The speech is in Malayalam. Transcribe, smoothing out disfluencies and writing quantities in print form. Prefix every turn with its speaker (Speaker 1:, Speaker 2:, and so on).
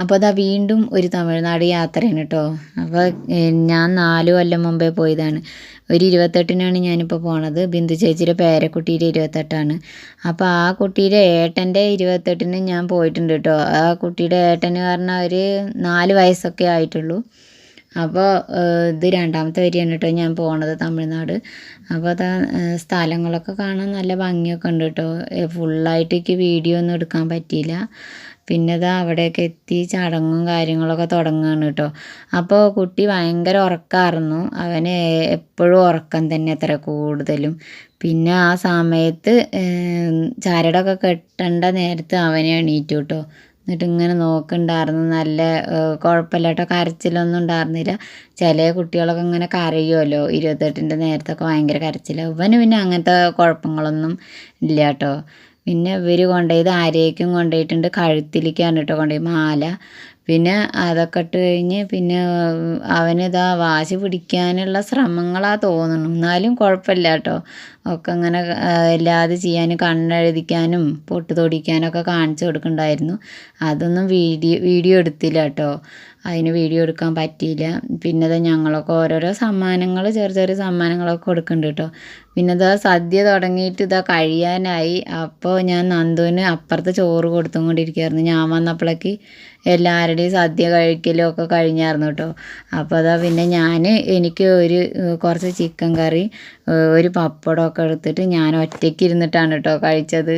Speaker 1: അപ്പോൾ അതാ വീണ്ടും ഒരു തമിഴ്നാട് യാത്രയാണ് കേട്ടോ. അപ്പോൾ ഞാൻ 4 കൊല്ലം മുമ്പേ പോയതാണ്. ഒരു 28-നാണ് ഞാനിപ്പോൾ പോണത്. ബിന്ദു ചേച്ചിയുടെ പേരക്കുട്ടിയുടെ 28ആണ്. അപ്പോൾ ആ കുട്ടിയുടെ ഏട്ടൻ്റെ 28-ന് ഞാൻ പോയിട്ടുണ്ട് കേട്ടോ. ആ കുട്ടിയുടെ ഏട്ടന് പറഞ്ഞാൽ ഒരു 4 വയസ്സൊക്കെ ആയിട്ടുള്ളൂ. അപ്പോൾ ഇത് 2ാമത്തെ വരിയാണ് കേട്ടോ ഞാൻ പോണത് തമിഴ്നാട്. അപ്പോൾ അതാ സ്ഥലങ്ങളൊക്കെ കാണാൻ നല്ല ഭംഗിയൊക്കെ ഉണ്ട് കേട്ടോ. ഫുള്ളായിട്ട് എനിക്ക് വീഡിയോ ഒന്നും എടുക്കാൻ പറ്റിയില്ല. പിന്നെ ഇതാ അവിടെയൊക്കെ എത്തി ചടങ്ങും കാര്യങ്ങളൊക്കെ തുടങ്ങുകയാണ് കേട്ടോ. അപ്പോൾ കുട്ടി ഭയങ്കര ഉറക്കമായിരുന്നു. അവന് എപ്പോഴും ഉറക്കം തന്നെ അത്ര കൂടുതലും. പിന്നെ ആ സമയത്ത് ചരടൊക്കെ കെട്ടേണ്ട നേരത്ത് അവനെ എണീറ്റു കേട്ടോ. എന്നിട്ട് ഇങ്ങനെ നോക്കുന്നുണ്ടായിരുന്നു. നല്ല കുഴപ്പമില്ല കേട്ടോ, കരച്ചിലൊന്നും ഉണ്ടായിരുന്നില്ല. ചില കുട്ടികളൊക്കെ ഇങ്ങനെ കരയുമല്ലോ 28ൻ്റെ നേരത്തൊക്കെ ഭയങ്കര കരച്ചിലാണ്. ഇവന് പിന്നെ അങ്ങനത്തെ കുഴപ്പങ്ങളൊന്നും ഇല്ല കേട്ടോ. പിന്നെ ഇവർ കൊണ്ടുപോയത് ആരേക്കും കൊണ്ടുപോയിട്ടുണ്ട്, കഴുത്തിലേക്കാണ് കേട്ടോ കൊണ്ടുപോയി മാല. പിന്നെ അതൊക്കെ ഇട്ട് കഴിഞ്ഞ് പിന്നെ അവനിതാ വാശി പിടിക്കാനുള്ള ശ്രമങ്ങളാണ് തോന്നുന്നു. എന്നാലും കുഴപ്പമില്ല കേട്ടോ. ഒക്കെ അങ്ങനെ എല്ലാത് ചെയ്യാനും കണ്ണെഴുതിക്കാനും പൊട്ട് തൊടിക്കാനൊക്കെ കാണിച്ചു കൊടുക്കുന്നുണ്ടായിരുന്നു. അതൊന്നും വീഡിയോ എടുത്തില്ല കേട്ടോ. അതിന് വീഡിയോ എടുക്കാൻ പറ്റിയില്ല. പിന്നെ ഇതാ ഞങ്ങളൊക്കെ ഓരോരോ സമ്മാനങ്ങൾ ചെറിയ ചെറിയ സമ്മാനങ്ങളൊക്കെ കൊടുക്കുന്നുണ്ട് കേട്ടോ. പിന്നെ ഇതാ സദ്യ തുടങ്ങിയിട്ട് ഇതാ കഴിയാനായി. അപ്പോൾ ഞാൻ നന്ദുവിന് അപ്പുറത്ത് ചോറ് കൊടുത്തും കൊണ്ടിരിക്കുകയായിരുന്നു. ഞാൻ വന്നപ്പോഴേക്ക് എല്ലാവരുടെയും സദ്യ കഴിക്കലും ഒക്കെ കഴിഞ്ഞായിരുന്നു കേട്ടോ. അപ്പോൾ അതാ പിന്നെ എനിക്ക് കുറച്ച് ചിക്കൻ കറി ഒരു പപ്പടമൊക്കെ എടുത്തിട്ട് ഞാൻ ഒറ്റയ്ക്ക് ഇരുന്നിട്ടാണ് കേട്ടോ കഴിച്ചത്.